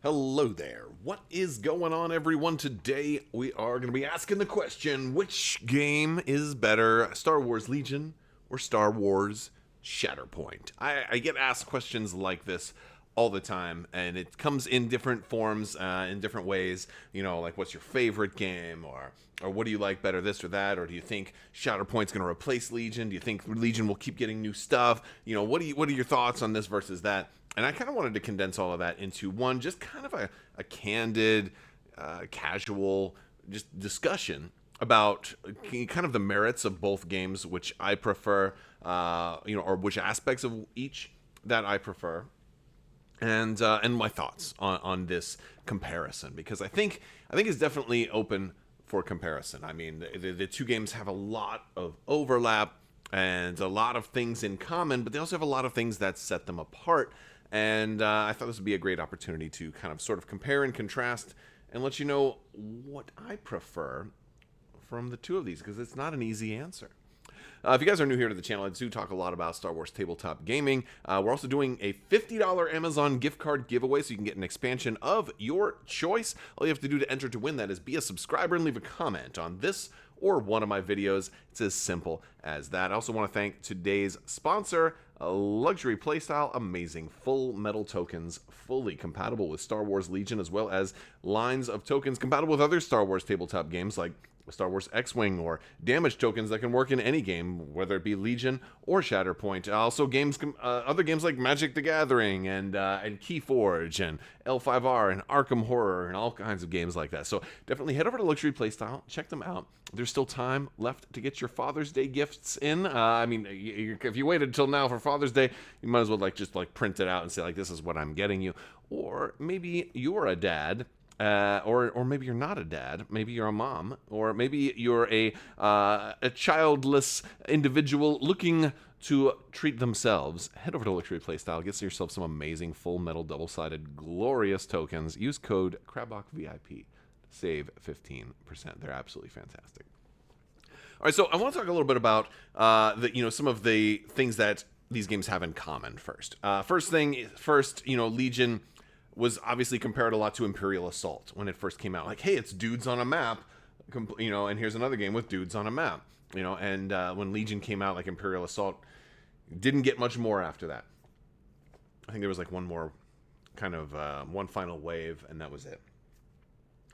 Hello there. What is going on, everyone? Today we are going to be asking the question, which game is better, Star Wars Legion or Star Wars Shatterpoint? I get asked questions like this all the time, and it comes in different forms, in different ways. You know, like what's your favorite game, or what do you like better, this or that, or do you think Shatterpoint's going to replace Legion? Do you think Legion will keep getting new stuff? You know, what are your thoughts on this versus that? And I kind of wanted to condense all of that into one, just kind of a candid, casual, just discussion about kind of the merits of both games, which I prefer, or which aspects of each that I prefer, and my thoughts on this comparison, because I think it's definitely open for comparison. I mean, the two games have a lot of overlap and a lot of things in common, but they also have a lot of things that set them apart. And I thought this would be a great opportunity to kind of sort of compare and contrast and let you know what I prefer from the two of these, because it's not an easy answer. If you guys are new here to the channel, I do talk a lot about Star Wars tabletop gaming. We're also doing a $50 Amazon gift card giveaway, so you can get an expansion of your choice. All you have to do to enter to win that is be a subscriber and leave a comment on this or one of my videos. It's as simple as that. I also want to thank today's sponsor, Luxury Playstyle. Amazing full metal tokens, fully compatible with Star Wars Legion, as well as lines of tokens compatible with other Star Wars tabletop games like Star Wars X-Wing, or damage tokens that can work in any game, whether it be Legion or Shatterpoint. Also, other games like Magic the Gathering and Keyforge and L5R and Arkham Horror and all kinds of games like that. So definitely head over to Luxury Playstyle, check them out. There's still time left to get your Father's Day gifts in. I mean, if you waited until now for Father's Day, you might as well just print it out and say, like, this is what I'm getting you. Or maybe you're a dad. Or maybe you're not a dad. Maybe you're a mom, or maybe you're a childless individual looking to treat themselves. Head over to Luxury Playstyle, get yourself some amazing full metal double-sided glorious tokens. Use code Crabbok VIP. Save 15%. They're absolutely fantastic. All right, so I want to talk a little bit about some of the things that these games have in common. First, Legion was obviously compared a lot to Imperial Assault when it first came out. Like, hey, it's dudes on a map, and here's another game with dudes on a map, and when Legion came out, like, Imperial Assault didn't get much more after that. I think there was like one more kind of one final wave, and that was it.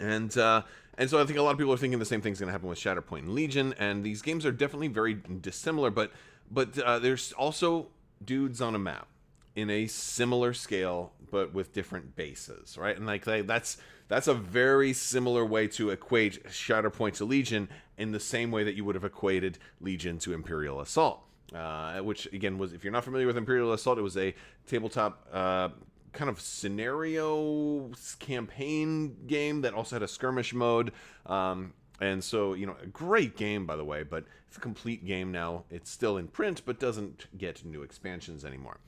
And so I think a lot of people are thinking the same thing's going to happen with Shatterpoint and Legion, and these games are definitely very dissimilar, but there's also dudes on a map in a similar scale, but with different bases, right? And like that's a very similar way to equate Shatterpoint to Legion, in the same way that you would have equated Legion to Imperial Assault, which again was, if you're not familiar with Imperial Assault, it was a tabletop kind of scenario campaign game that also had a skirmish mode. And so, a great game, by the way, but it's a complete game now. It's still in print, but doesn't get new expansions anymore.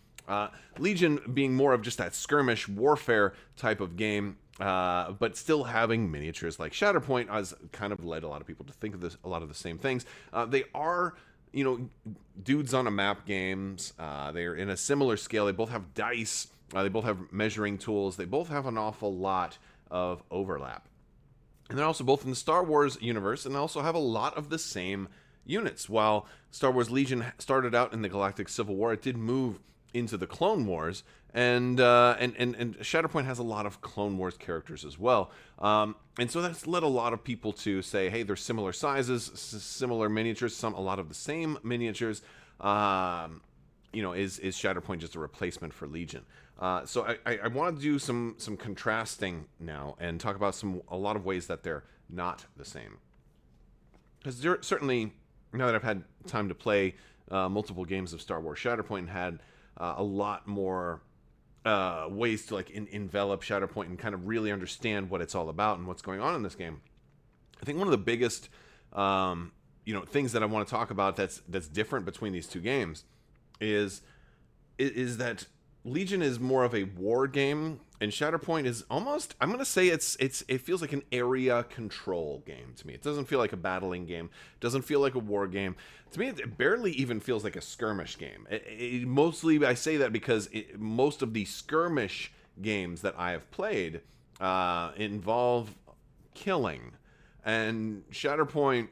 Legion being more of just that skirmish warfare type of game, but still having miniatures like Shatterpoint, has kind of led a lot of people to think of a lot of the same things. They are, dudes on a map games. They're in a similar scale. They both have dice. They both have measuring tools. They both have an awful lot of overlap. And they're also both in the Star Wars universe, and also have a lot of the same units. While Star Wars Legion started out in the Galactic Civil War, it did move into the Clone Wars, and Shatterpoint has a lot of Clone Wars characters as well, and so that's led a lot of people to say, hey, they're similar sizes, similar miniatures, a lot of the same miniatures. Is Shatterpoint just a replacement for Legion? So I want to do some contrasting now and talk about a lot of ways that they're not the same, because certainly, now that I've had time to play multiple games of Star Wars Shatterpoint, and had a lot more ways to envelop Shatterpoint and kind of really understand what it's all about and what's going on in this game. I think one of the biggest things that I want to talk about that's different between these two games is that Legion is more of a war game, and Shatterpoint is almost, I'm going to say it feels like an area control game to me. It doesn't feel like a battling game. It doesn't feel like a war game. To me, it barely even feels like a skirmish game. Mostly, I say that because most of the skirmish games that I have played involve killing, and Shatterpoint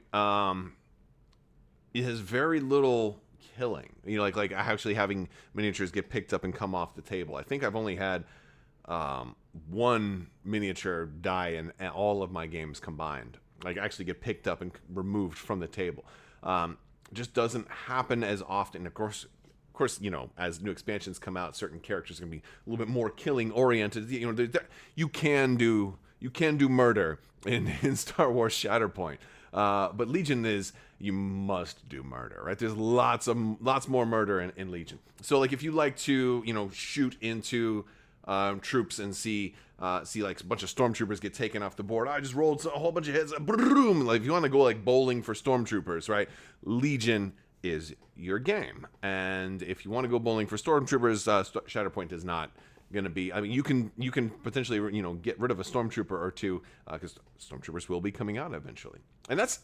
it has very little killing. Like actually having miniatures get picked up and come off the table. I think I've only had one miniature die in all of my games combined. Like actually get picked up and removed from the table. Just doesn't happen as often. Of course, as new expansions come out, certain characters are going to be a little bit more killing oriented. You can do murder in Star Wars Shatterpoint, but Legion is you must do murder, right? There's lots more murder in Legion. So like if you like to shoot into troops and see like a bunch of stormtroopers get taken off the board. I just rolled a whole bunch of hits. Boom! Like if you want to go like bowling for stormtroopers, right? Legion is your game. And if you want to go bowling for stormtroopers, Shatterpoint is not going to be. I mean, you can potentially get rid of a stormtrooper or two because stormtroopers will be coming out eventually. And that's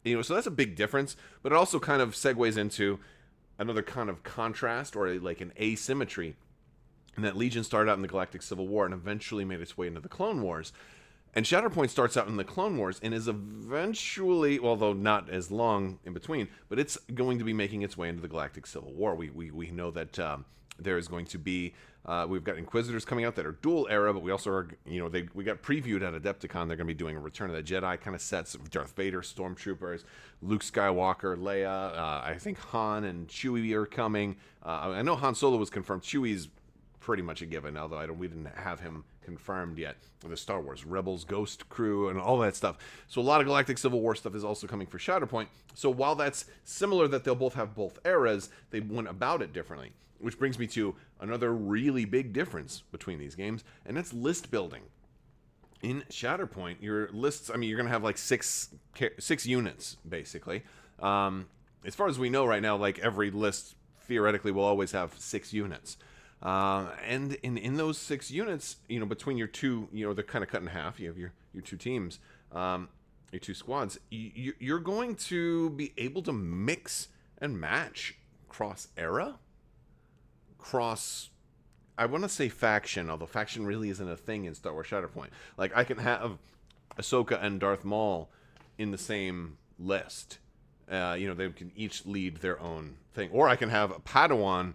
so that's a big difference. But it also kind of segues into another kind of contrast or like an asymmetry. And that Legion started out in the Galactic Civil War and eventually made its way into the Clone Wars. And Shatterpoint starts out in the Clone Wars and is eventually, although not as long in between, but it's going to be making its way into the Galactic Civil War. We know that there is going to be, we've got Inquisitors coming out that are dual era, but we also are, we got previewed at Adepticon. They're going to be doing a Return of the Jedi kind of sets of Darth Vader, Stormtroopers, Luke Skywalker, Leia. I think Han and Chewie are coming. I know Han Solo was confirmed. Chewie's pretty much a given, although we didn't have him confirmed yet. The Star Wars Rebels, Ghost Crew, and all that stuff. So a lot of Galactic Civil War stuff is also coming for Shatterpoint. So while that's similar that they'll both have both eras, they went about it differently. Which brings me to another really big difference between these games, and that's list building. In Shatterpoint, your lists, you're going to have like six units, basically. As far as we know right now, like every list theoretically will always have 6 units. And in those 6 units, between your two, they're kind of cut in half. You have your two teams, your two squads. You're going to be able to mix and match cross era, I want to say faction, although faction really isn't a thing in Star Wars Shatterpoint. Like I can have Ahsoka and Darth Maul in the same list. They can each lead their own thing, or I can have a Padawan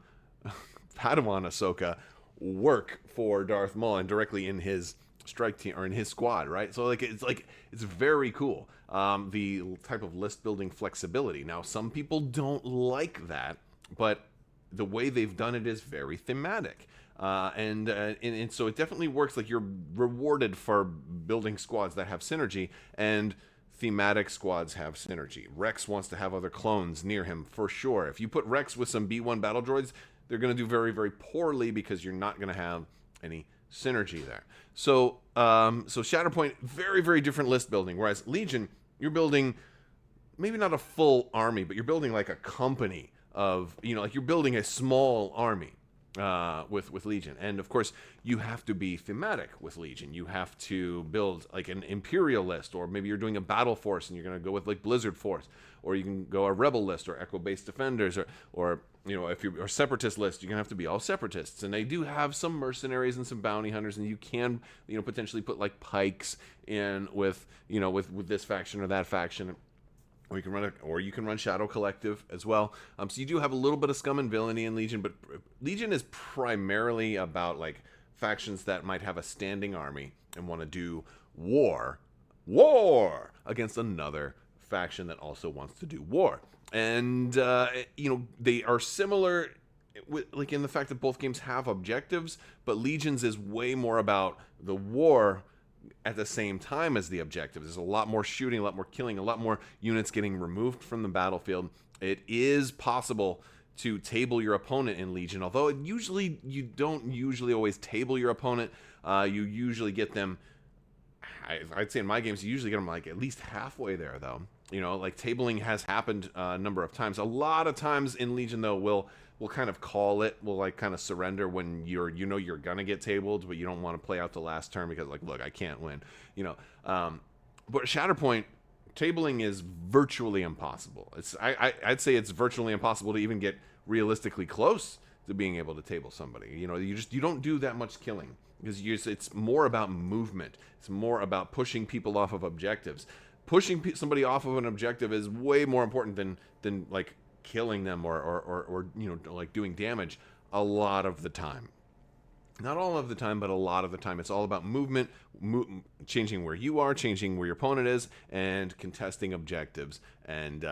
Ahsoka work for Darth Maul and directly in his strike team or in his squad, right? So it's very cool. The type of list building flexibility. Now, some people don't like that, but the way they've done it is very thematic. And so it definitely works. Like you're rewarded for building squads that have synergy, and thematic squads have synergy. Rex wants to have other clones near him for sure. If you put Rex with some B1 battle droids, they're going to do very, very poorly because you're not going to have any synergy there. So Shatterpoint, very, very different list building. Whereas Legion, you're building maybe not a full army, but you're building like a company of, like you're building a small army with Legion. And of course, you have to be thematic with Legion. You have to build like an Imperial list, or maybe you're doing a battle force and you're going to go with like Blizzard Force, or you can go a Rebel list or Echo-based Defenders, or if you're a Separatist list, you're going to have to be all Separatists. And they do have some mercenaries and some bounty hunters, and you can, potentially put like Pikes in with this faction or that faction. Or you can run Shadow Collective as well. So you do have a little bit of scum and villainy in Legion, but Legion is primarily about like factions that might have a standing army and want to do war against another faction that also wants to do war. And they are similar like in the fact that both games have objectives, but Legions is way more about the war at the same time as the objectives. There's a lot more shooting, a lot more killing, a lot more units getting removed from the battlefield. It is possible to table your opponent in Legion, although you don't usually always table your opponent. You usually get them, I'd say in my games, you usually get them like at least halfway there, though. Like tabling has happened a number of times. A lot of times in Legion, though, we'll kind of call it. We'll like kind of surrender when you're gonna get tabled, but you don't want to play out the last turn because like, look, I can't win. But Shatterpoint, tabling is virtually impossible. I'd say it's virtually impossible to even get realistically close to being able to table somebody. You don't do that much killing because it's more about movement. It's more about pushing people off of objectives. Pushing somebody off of an objective is way more important than like killing them or like doing damage a lot of the time. Not all of the time, but a lot of the time. It's all about movement, changing where you are, changing where your opponent is, and contesting objectives, and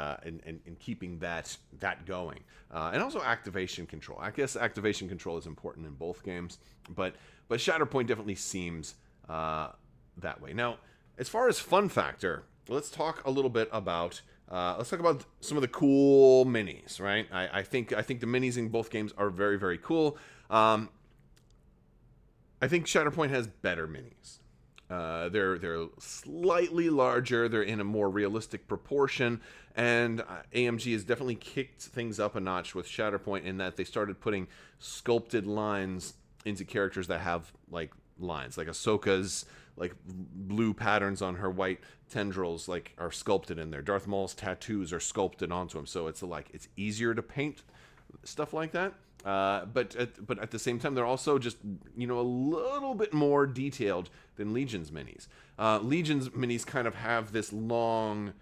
keeping that going. And also activation control. I guess activation control is important in both games, but Shatterpoint definitely seems that way. Now, as far as fun factor, let's talk a little bit about some of the cool minis, right? I think the minis in both games are very, very cool. I think Shatterpoint has better minis. They're slightly larger. They're in a more realistic proportion, and AMG has definitely kicked things up a notch with Shatterpoint in that they started putting sculpted lines into characters that have like lines, like Ahsoka's like blue patterns on her white tendrils like are sculpted in there. Darth Maul's tattoos are sculpted onto him, so it's easier to paint stuff like that. But at the same time, they're also just a little bit more detailed than Legion's minis. Legion's minis kind of have this long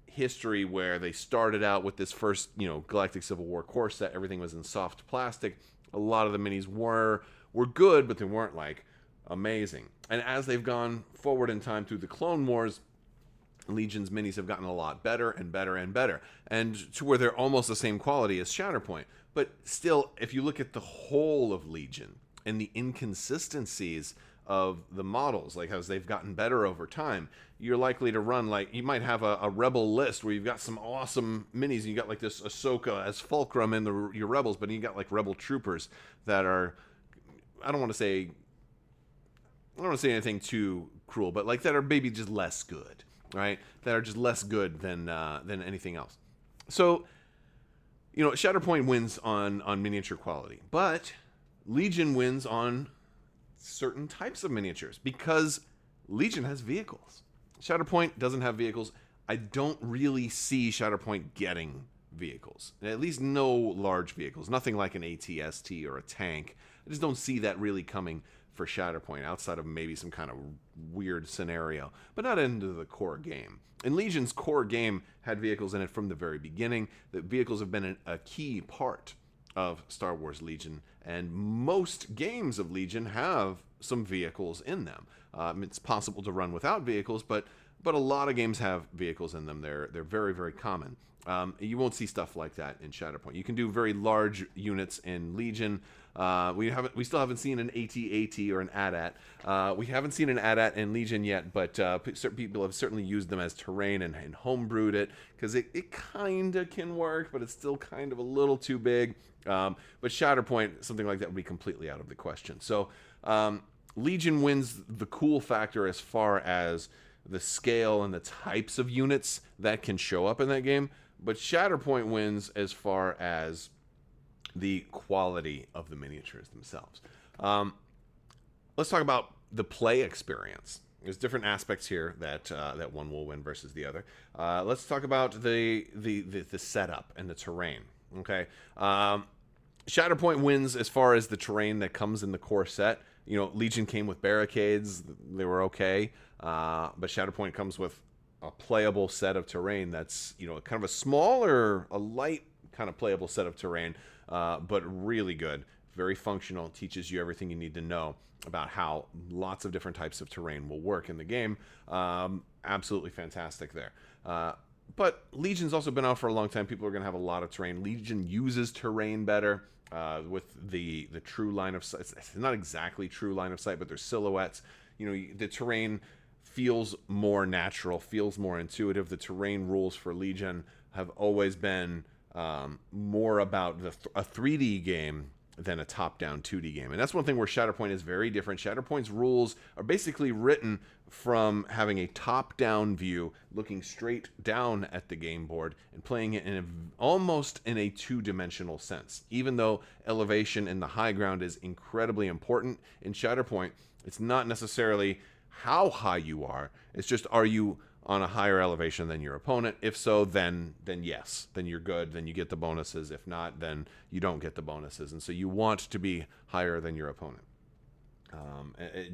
history where they started out with this first Galactic Civil War core set. Everything was in soft plastic. A lot of the minis were good, but they weren't like amazing. And as they've gone forward in time through the Clone Wars, Legion's minis have gotten a lot better and better and better, and to where they're almost the same quality as Shatterpoint. But still, if you look at the whole of Legion and the inconsistencies of the models, like as they've gotten better over time, you're likely to run you might have a Rebel list where you've got some awesome minis, and you got like this Ahsoka as Fulcrum in your Rebels, but you got like Rebel troopers that are, I don't want to say anything too cruel, but like that are maybe just less good, right? That are just less good than anything else. So, Shatterpoint wins on miniature quality, but Legion wins on certain types of miniatures because Legion has vehicles. Shatterpoint doesn't have vehicles. I don't really see Shatterpoint getting vehicles, at least no large vehicles, nothing like an AT-ST or a tank. I just don't see that really coming for Shatterpoint outside of maybe some kind of weird scenario, but not into the core game. And Legion's core game had vehicles in it from the very beginning. The vehicles have been a key part of Star Wars Legion, and most games of Legion have some vehicles in them. It's possible to run without vehicles, but a lot of games have vehicles in them. They're very, very common. You won't see stuff like that in Shatterpoint. You can do very large units in Legion. We still haven't seen an AT-AT or an AT-AT. We haven't seen an AT-AT in Legion yet, but certain people have certainly used them as terrain and homebrewed it, because it kind of can work, but it's still kind of a little too big. But Shatterpoint, something like that would be completely out of the question. So Legion wins the cool factor as far as the scale and the types of units that can show up in that game, but Shatterpoint wins as far as the quality of the miniatures themselves. Let's talk about the play experience. There's different aspects here that one will win versus the other. Let's talk about the setup and the terrain. Okay, Shatterpoint wins as far as the terrain that comes in the core set. Legion came with barricades; they were okay, but Shatterpoint comes with a playable set of terrain that's kind of a light kind of playable set of terrain. But really good, very functional, teaches you everything you need to know about how lots of different types of terrain will work in the game. Absolutely fantastic there. But Legion's also been out for a long time. People are going to have a lot of terrain. Legion uses terrain better with the true line of sight. It's not exactly true line of sight, but there's silhouettes. The terrain feels more natural, feels more intuitive. The terrain rules for Legion have always been more about a 3D game than a top-down 2D game. And that's one thing where Shatterpoint is very different. Shatterpoint's rules are basically written from having a top-down view, looking straight down at the game board and playing it almost in a two-dimensional sense. Even though elevation in the high ground is incredibly important in Shatterpoint, it's not necessarily how high you are. It's just, are you on a higher elevation than your opponent? If so, then yes, then you're good, then you get the bonuses. If not, then you don't get the bonuses. And so you want to be higher than your opponent.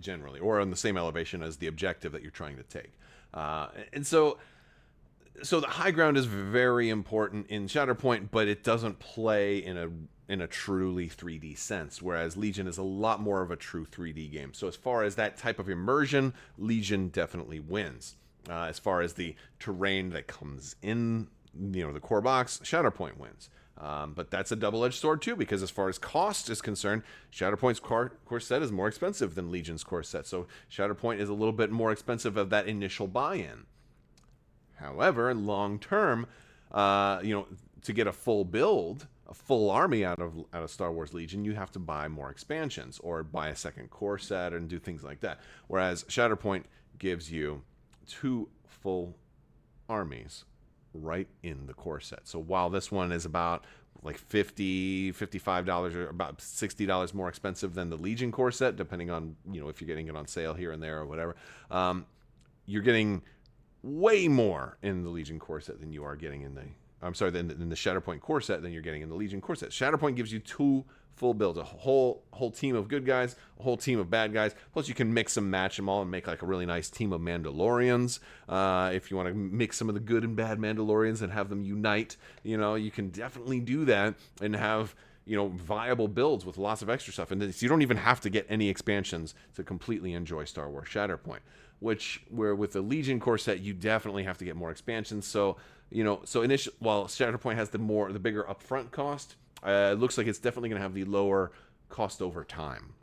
generally, or on the same elevation as the objective that you're trying to take. And so the high ground is very important in Shatterpoint, but it doesn't play in a truly 3D sense, whereas Legion is a lot more of a true 3D game. So as far as that type of immersion, Legion definitely wins. As far as the terrain that comes in, the core box, Shatterpoint wins. But that's a double-edged sword too, because as far as cost is concerned, Shatterpoint's core set is more expensive than Legion's core set. So Shatterpoint is a little bit more expensive of that initial buy-in. However, long term, to get a full build, a full army out of Star Wars Legion, you have to buy more expansions or buy a second core set and do things like that. Whereas Shatterpoint gives you 2 full armies right in the core set. So while this one is about like $50, $55 or about $60 more expensive than the Legion core set, depending on, if you're getting it on sale here and there or whatever, you're getting way more in the Legion core set than you are getting in the Shatterpoint core set than you're getting in the Legion core set. Shatterpoint gives you 2 full builds, a whole team of good guys, a whole team of bad guys. Plus, you can mix and match them all and make like a really nice team of Mandalorians. If you want to mix some of the good and bad Mandalorians and have them unite, you can definitely do that and have viable builds with lots of extra stuff. And so you don't even have to get any expansions to completely enjoy Star Wars Shatterpoint. Where with the Legion core set, you definitely have to get more expansions. So while Shatterpoint has the bigger upfront cost, it looks like it's definitely going to have the lower cost over time.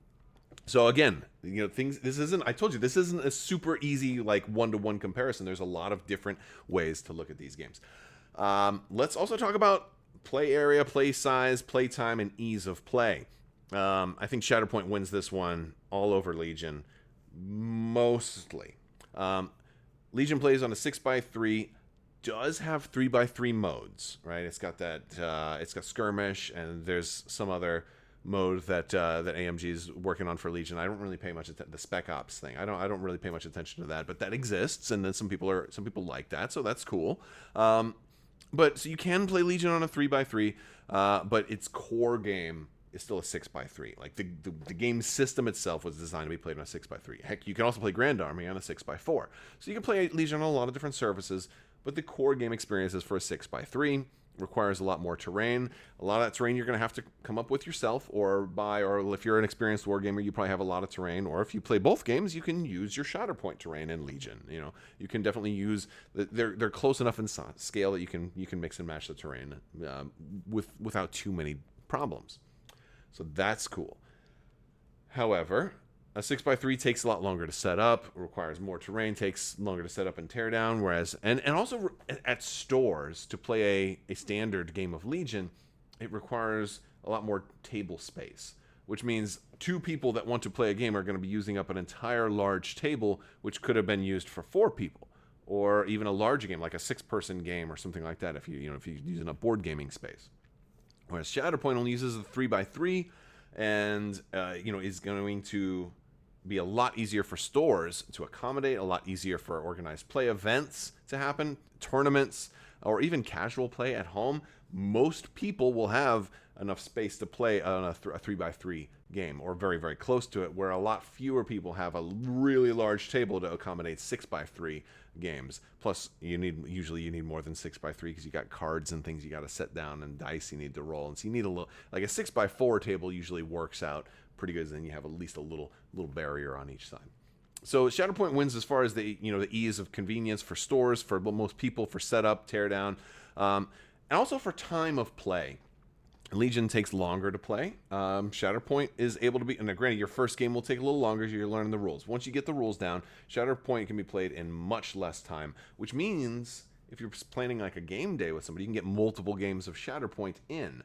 So again, I told you, this isn't a super easy like one-to-one comparison. There's a lot of different ways to look at these games. Let's also talk about play area, play size, play time, and ease of play. I think Shatterpoint wins this one all over Legion, mostly. Legion plays on a 6x3, does have 3x3 modes, right? It's got that, it's got skirmish, and there's some other mode that AMG is working on for Legion. I don't really pay much attention. The Spec Ops thing, I don't really pay much attention to that, but that exists, and then some people like that, so that's cool. But so you can play Legion on a 3x3, but its core game is still a 6x3. Like the game system itself was designed to be played on a 6x3. Heck, you can also play Grand Army on a 6x4. So you can play Legion on a lot of different surfaces, but the core game experience is for a 6x3. Requires a lot more terrain. A lot of that terrain you're going to have to come up with yourself or buy, or if you're an experienced wargamer, you probably have a lot of terrain. Or if you play both games, you can use your Shatterpoint terrain in Legion. You can definitely use they're close enough in scale that you can mix and match the terrain without too many problems. So that's cool. However, a 6x3 takes a lot longer to set up, requires more terrain, takes longer to set up and tear down, whereas, and also at stores, to play a standard game of Legion, it requires a lot more table space, which means 2 people that want to play a game are going to be using up an entire large table, which could have been used for 4 people, or even a larger game, like a 6-person game or something like that, if you're using a board gaming space. Whereas Shatterpoint only uses a 3x3, and is going to be a lot easier for stores to accommodate, a lot easier for organized play events to happen, tournaments, or even casual play at home. Most people will have enough space to play on a 3x3 game, or very, very close to it, where a lot fewer people have a really large table to accommodate 6x3 games. Plus, usually you need more than 6x3 because you got cards and things you got to set down and dice you need to roll. And so you need a little, like a 6x4 table usually works out pretty good, and then you have at least a little barrier on each side. So Shatterpoint wins as far as the ease of convenience for stores, for most people, for setup, teardown, and also for time of play. Legion takes longer to play. Shatterpoint is able to be, and granted, your first game will take a little longer as you're learning the rules. Once you get the rules down, Shatterpoint can be played in much less time, which means if you're planning like a game day with somebody, you can get multiple games of Shatterpoint in,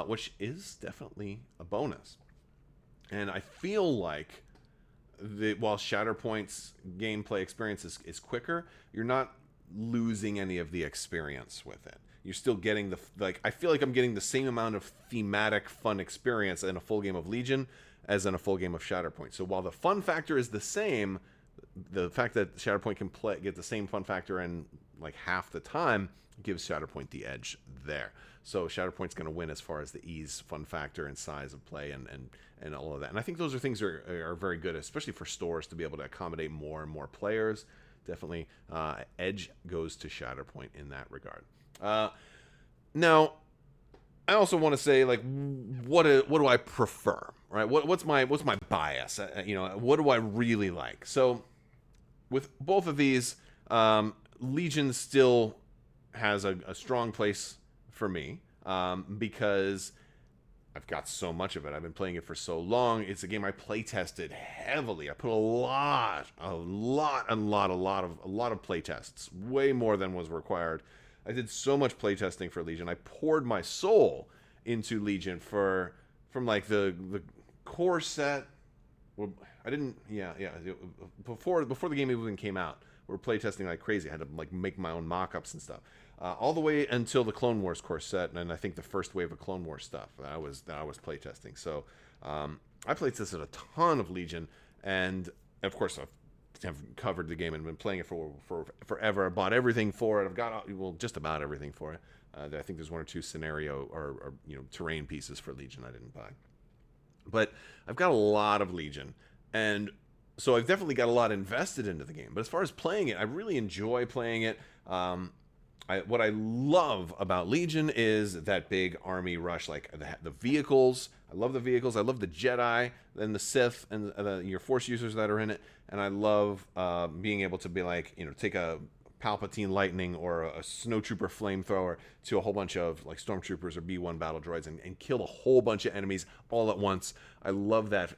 which is definitely a bonus. And I feel like while Shatterpoint's gameplay experience is quicker, you're not losing any of the experience with it. You're still getting I feel like I'm getting the same amount of thematic fun experience in a full game of Legion as in a full game of Shatterpoint. So while the fun factor is the same, the fact that Shatterpoint can get the same fun factor in like half the time, gives Shatterpoint the edge there. So Shatterpoint's going to win as far as the ease, fun factor, and size of play, and all of that. And I think those are things that are very good, especially for stores to be able to accommodate more and more players. Definitely, edge goes to Shatterpoint in that regard. Now, I also want to say, like, what do I prefer, right? What's my bias? What do I really like? So, with both of these, Legion still has a strong place for me, because I've got so much of it. I've been playing it for so long. It's a game I play tested heavily. I put a lot of play tests, way more than was required. I did so much play testing for Legion. I poured my soul into Legion from like the core set. I didn't, before the game even came out, we were play testing like crazy. I had to like make my own mock-ups and stuff. All the way until the Clone Wars core set, and I think the first wave of Clone Wars stuff that I was playtesting. So I playtested a ton of Legion, and of course I've covered the game and been playing it for forever. I bought everything for it. I've got just about everything for it. I think there's one or two scenario or terrain pieces for Legion I didn't buy, but I've got a lot of Legion, and so I've definitely got a lot invested into the game. But as far as playing it, I really enjoy playing it. What I love about Legion is that big army rush, like the vehicles. I love the vehicles. I love the Jedi and the Sith and your Force users that are in it. And I love being able to be like, take a Palpatine Lightning or a Snowtrooper Flamethrower to a whole bunch of like Stormtroopers or B-1 battle droids and kill a whole bunch of enemies all at once. I love that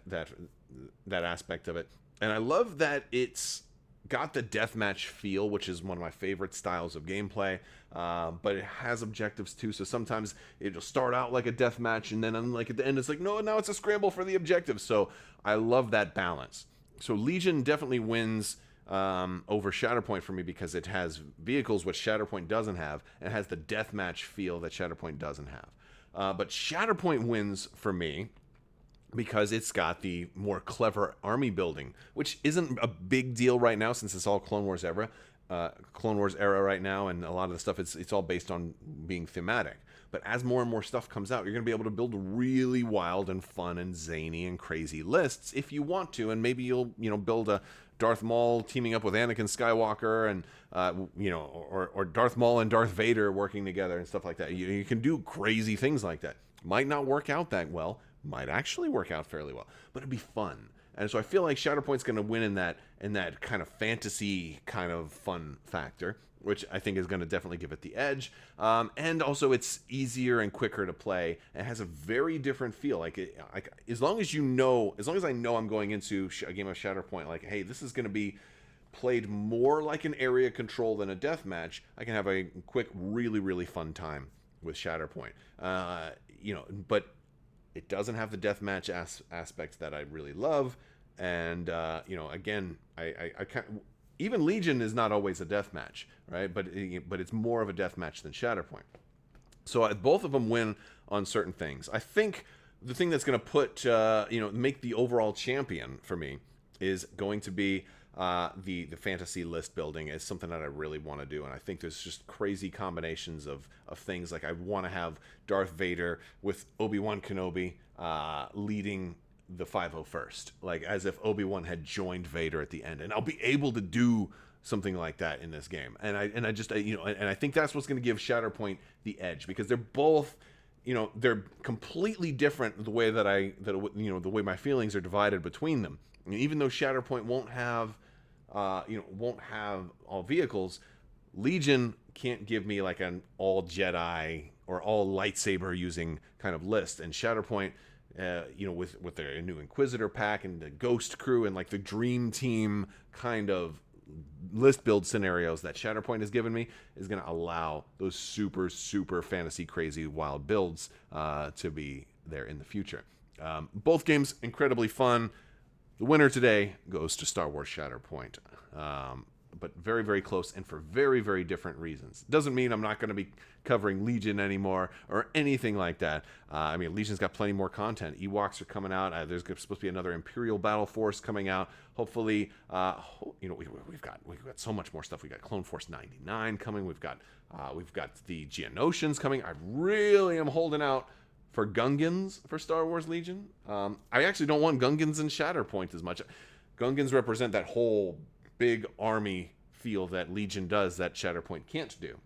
aspect of it. And I love that it's got the deathmatch feel, which is one of my favorite styles of gameplay, but it has objectives too. So sometimes it'll start out like a deathmatch, and then like at the end it's like, no, now it's a scramble for the objective. So I love that balance. So Legion definitely wins over Shatterpoint for me because it has vehicles which Shatterpoint doesn't have, and it has the deathmatch feel that Shatterpoint doesn't have. But Shatterpoint wins for me because it's got the more clever army building, which isn't a big deal right now since it's all Clone Wars era right now, and a lot of the stuff it's all based on being thematic. But as more and more stuff comes out, you're going to be able to build really wild and fun and zany and crazy lists if you want to, and maybe you'll build a Darth Maul teaming up with Anakin Skywalker, and or Darth Maul and Darth Vader working together and stuff like that. You can do crazy things like that. Might not work out that well. Might actually work out fairly well, but it'd be fun. And so I feel like Shatterpoint's going to win in that kind of fantasy kind of fun factor, which I think is going to definitely give it the edge. And also it's easier and quicker to play. It has a very different feel. Like as long as I know I'm going into a game of Shatterpoint, like, hey, this is going to be played more like an area control than a deathmatch, I can have a quick, really, really fun time with Shatterpoint. But it doesn't have the deathmatch aspect that I really love, and again, I can't. Even Legion is not always a deathmatch, right? But it's more of a deathmatch than Shatterpoint. So both of them win on certain things. I think the thing that's going to put make the overall champion for me is going to be the fantasy list building is something that I really want to do, and I think there's just crazy combinations of things. Like I want to have Darth Vader with Obi-Wan Kenobi leading the 501st, like as if Obi-Wan had joined Vader at the end, and I'll be able to do something like that in this game. And I think that's what's going to give Shatterpoint the edge, because they're both, they're completely different the way the way my feelings are divided between them. And even though Shatterpoint won't have all vehicles, Legion can't give me like an all Jedi or all lightsaber using kind of list, and Shatterpoint, with their new Inquisitor pack and the Ghost Crew and like the Dream Team kind of list build scenarios that Shatterpoint has given me, is going to allow those super, super fantasy crazy wild builds to be there in the future. Both games incredibly fun. The winner today goes to Star Wars Shatterpoint. but very, very close and for very, very different reasons. Doesn't mean I'm not going to be covering Legion anymore or anything like that. I mean, Legion's got plenty more content. Ewoks are coming out. There's supposed to be another Imperial Battle Force coming out. Hopefully, we've got so much more stuff. We got Clone Force 99 coming. We've got the Geonosians coming. I really am holding out for Gungans for Star Wars Legion. I actually don't want Gungans and Shatterpoint as much. Gungans represent that whole big army feel that Legion does that Shatterpoint can't do.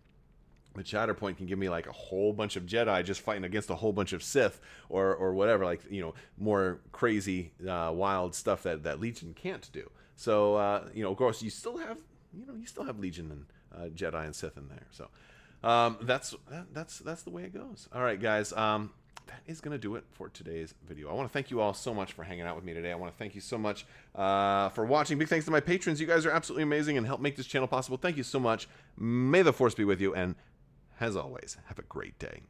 But Shatterpoint can give me like a whole bunch of Jedi just fighting against a whole bunch of Sith or whatever, like, more crazy, wild stuff that Legion can't do. So, of course, you still have Legion and Jedi and Sith in there. So that's the way it goes. All right, guys. That is going to do it for today's video. I want to thank you all so much for hanging out with me today. I want to thank you so much for watching. Big thanks to my patrons. You guys are absolutely amazing and help make this channel possible. Thank you so much. May the Force be with you. And as always, have a great day.